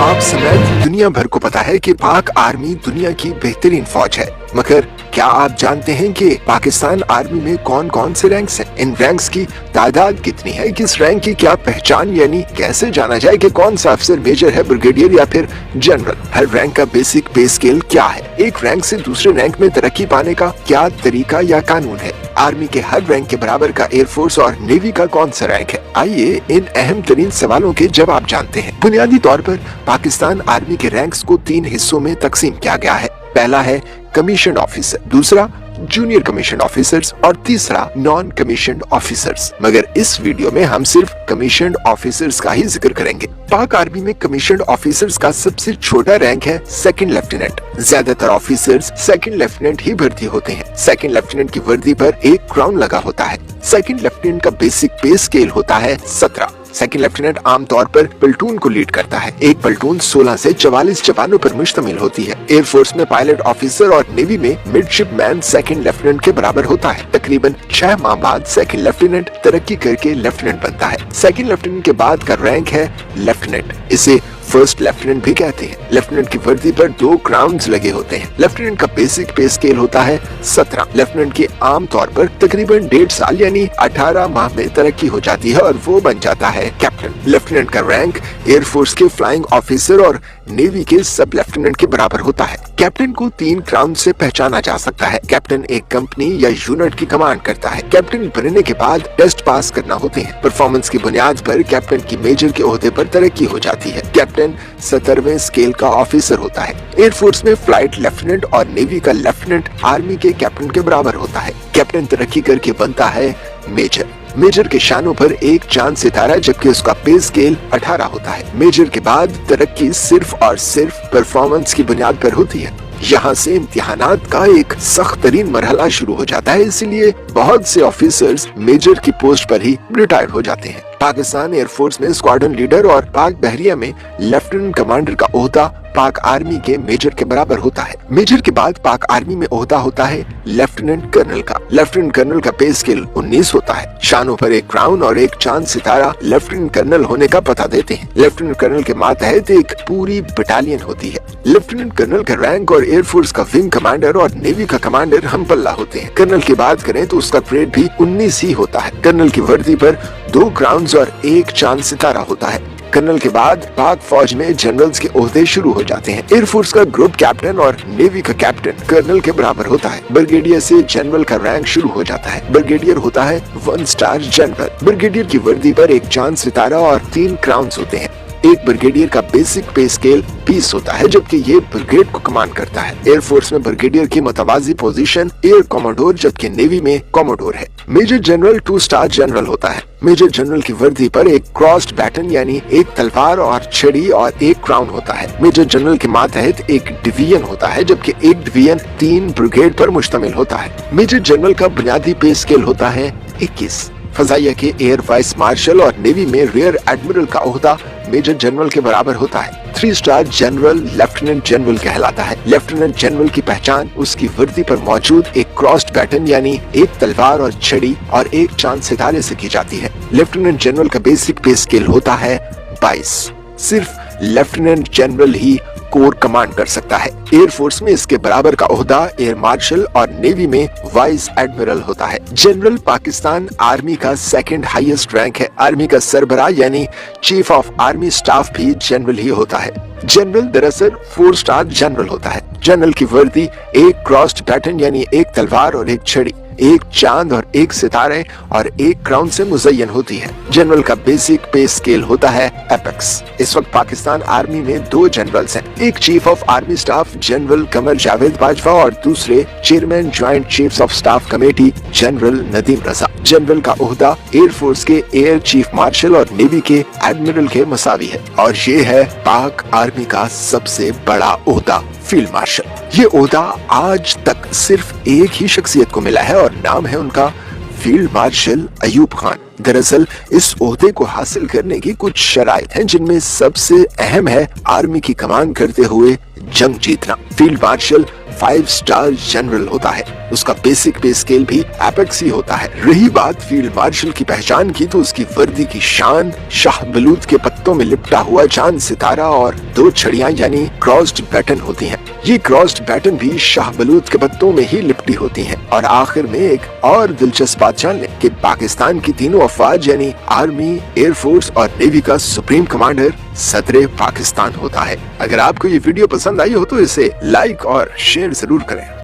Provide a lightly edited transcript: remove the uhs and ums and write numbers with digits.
आप समेत दुनिया भर को पता है कि पाक आर्मी दुनिया की बेहतरीन फौज है, मगर क्या आप जानते हैं कि पाकिस्तान आर्मी में कौन कौन से रैंक्स हैं? इन रैंक्स की तादाद कितनी है? किस रैंक की क्या पहचान, यानी कैसे जाना जाए कि कौन सा अफसर मेजर है, ब्रिगेडियर या फिर जनरल? हर रैंक का बेसिक पे स्केल क्या है? एक रैंक से दूसरे रैंक में तरक्की पाने का क्या तरीका या कानून है? आर्मी के हर रैंक के बराबर का एयरफोर्स और नेवी का कौन सा रैंक है? आइए इन अहम तरीन सवालों के जवाब जानते हैं। बुनियादी तौर पर पाकिस्तान आर्मी के रैंक्स को 3 हिस्सों में तकसीम किया गया है। पहला है कमीशन ऑफिसर, दूसरा जूनियर कमीशन ऑफिसर्स और तीसरा नॉन कमीशन ऑफिसर्स। मगर इस वीडियो में हम सिर्फ कमीशन ऑफिसर्स का ही जिक्र करेंगे। पाक आर्मी में कमीशन ऑफिसर्स का सबसे छोटा रैंक है सेकंड लेफ्टिनेंट। ज्यादातर ऑफिसर्स सेकंड लेफ्टिनेंट ही भर्ती होते हैं। सेकंड लेफ्टिनेंट की वर्दी पर एक क्राउन लगा होता है। सेकंड लेफ्टिनेंट का बेसिक पे स्केल होता है 17। सेकंड लेफ्टिनेंट आमतौर पर प्लटून को लीड करता है। एक प्लटून 16 से 44 जवानों पर मुश्तमिल होती है। एयरफोर्स में पायलट ऑफिसर और नेवी में मिडशिपमैन सेकंड लेफ्टिनेंट के बराबर होता है। तकरीबन 6 माह बाद सेकंड लेफ्टिनेंट तरक्की करके लेफ्टिनेंट बनता है। सेकंड लेफ्टिनेंट के बाद का रैंक है लेफ्टिनेंट। इसे फर्स्ट लेफ्टिनेंट भी कहते हैं। लेफ्टिनेंट की वर्दी पर 2 क्राउन्स लगे होते हैं। लेफ्टिनेंट का बेसिक पे स्केल होता है 17। लेफ्टिनेंट की आम तौर पर तकरीबन 1.5 साल यानी 18 माह में तरक्की हो जाती है और वो बन जाता है कैप्टन। लेफ्टिनेंट का रैंक एयरफोर्स के फ्लाइंग ऑफिसर और नेवी के सब लेफ्टिनेंट के बराबर होता है। कैप्टन को 3 क्राउन से पहचाना जा सकता है। कैप्टन एक कंपनी या यूनिट की कमांड करता है। कैप्टन बनने के बाद टेस्ट पास करना होते हैं। परफॉर्मेंस की बुनियाद पर कैप्टन की मेजर के ओहदे पर तरक्की हो जाती है। कैप्टन 17वें स्केल का ऑफिसर होता है। एयरफोर्स में फ्लाइट लेफ्टिनेंट और नेवी का लेफ्टिनेंट आर्मी के कैप्टन के बराबर होता है। कैप्टन तरक्की करके बनता है मेजर। मेजर के शानों पर एक चांद सितारा, जबकि उसका पे स्केल 18 होता है। मेजर के बाद तरक्की सिर्फ और सिर्फ परफॉर्मेंस की बुनियाद पर होती है। यहाँ से इम्तिहानात का एक सख्त तरीन मरहला शुरू हो जाता है, इसलिए बहुत से ऑफिसर्स मेजर की पोस्ट पर ही रिटायर्ड हो जाते हैं। पाकिस्तान एयरफोर्स में स्क्वाड्रन लीडर और पाक बहरिया में लेफ्टिनेंट कमांडर का ओहदा पाक आर्मी के मेजर के बराबर होता है। मेजर के बाद पाक आर्मी में ओहदा होता है लेफ्टिनेंट कर्नल का। लेफ्टिनेंट कर्नल का पे स्केल 19 होता है। शानों पर एक क्राउन और एक चांद सितारा लेफ्टिनेंट कर्नल होने का पता देते हैं। लेफ्टिनेंट कर्नल के मातहत एक पूरी बटालियन होती है। लेफ्टिनेंट कर्नल का रैंक और एयरफोर्स का विंग कमांडर और नेवी का कमांडर हम पल्ला होते हैं। कर्नल की बात करें तो उसका ग्रेड भी 19 ही होता है। कर्नल की वर्दी पर 2 क्राउन्स और एक चांद सितारा होता है। कर्नल के बाद पाक फौज में जनरल्स के ओहदे शुरू हो जाते हैं। एयरफोर्स का ग्रुप कैप्टन और नेवी का कैप्टन कर्नल के बराबर होता है। ब्रिगेडियर से जनरल का रैंक शुरू हो जाता है। ब्रिगेडियर होता है 1 स्टार जनरल। ब्रिगेडियर की वर्दी पर एक चांद सितारा और 3 क्राउन्स होते हैं। एक ब्रिगेडियर का बेसिक पे स्केल 20 होता है, जबकि ये ब्रिगेड को कमांड करता है। एयरफोर्स में ब्रिगेडियर की मुतवाजी पोजीशन एयर कॉमोडोर, जबकि नेवी में कॉमोडोर है। मेजर जनरल 2 स्टार जनरल होता है। मेजर जनरल की वर्दी पर एक क्रॉस्ड बैटन यानी एक तलवार और छड़ी और एक क्राउन होता है। मेजर जनरल के मातहत एक डिवीजन होता है, जबकि एक डिवीजन 3 ब्रिगेड पर मुश्तमिल होता है। मेजर जनरल का बुनियादी पे स्केल होता है 21। फजाइया के एयर वाइस मार्शल और नेवी में रियर एडमिरल का ओहदा मेजर जनरल के बराबर होता है। 3 स्टार जनरल लेफ्टिनेंट जनरल कहलाता है। लेफ्टिनेंट जनरल की पहचान उसकी वर्दी पर मौजूद एक क्रॉस्ड बैटन यानी एक तलवार और छड़ी और एक चांद सितारे से की जाती है। लेफ्टिनेंट जनरल का बेसिक पे स्केल होता है 22। सिर्फ लेफ्टिनेंट जनरल ही कोर कमांड कर सकता है। एयरफोर्स में इसके बराबर का ओहदा एयर मार्शल और नेवी में वाइस एडमिरल होता है। जनरल पाकिस्तान आर्मी का सेकंड हाईएस्ट रैंक है। आर्मी का सरबराह यानी चीफ ऑफ आर्मी स्टाफ भी जनरल ही होता है। जनरल दरअसल 4 स्टार जनरल होता है। जनरल की वर्दी एक क्रॉस्ड बैटन यानी एक तलवार और एक छड़ी, एक चांद और एक सितारे और एक क्राउन से मुज़य्यन होती है। जनरल का बेसिक पे स्केल होता है एपेक्स। इस वक्त पाकिस्तान आर्मी में 2 जनरल्स हैं। एक chief of army staff general Qamar Javed Bajwa और दूसरे chairman joint chiefs of staff committee general Nadeem Raza. General का ओहदा एयरफोर्स के एयर चीफ मार्शल और नेवी के एडमिरल के मसावी है। और ये है पाक आर्मी का सबसे बड़ा ओहदा, फील्ड मार्शल। ये ओहदा आज तक सिर्फ एक ही शख्सियत को मिला है और नाम है उनका फील्ड मार्शल अयूब खान। दरअसल इस ओहदे को हासिल करने की कुछ शराइत हैं, जिनमें सबसे अहम है आर्मी की कमान करते हुए जंग जीतना। फील्ड मार्शल 5 स्टार जनरल होता है। उसका बेसिक पे स्केल भी एपेक्स ही होता है। रही बात फील्ड मार्शल की पहचान की, तो उसकी वर्दी की शान शाह बलूत के पत्तों में लिपटा हुआ चांद सितारा और 2 छड़ियां यानी क्रॉस्ड बैटन होती हैं। ये क्रॉस्ड बैटन भी शाह बलूत के पत्तों में ही लिपटी होती हैं। और आखिर में एक और दिलचस्प बात जान लें कि पाकिस्तान की तीनों अफवाज यानी आर्मी, एयरफोर्स और नेवी का सुप्रीम कमांडर सदर पाकिस्तान होता है। अगर आपको ये वीडियो पसंद आई हो तो इसे लाइक और शेयर जरूर करें।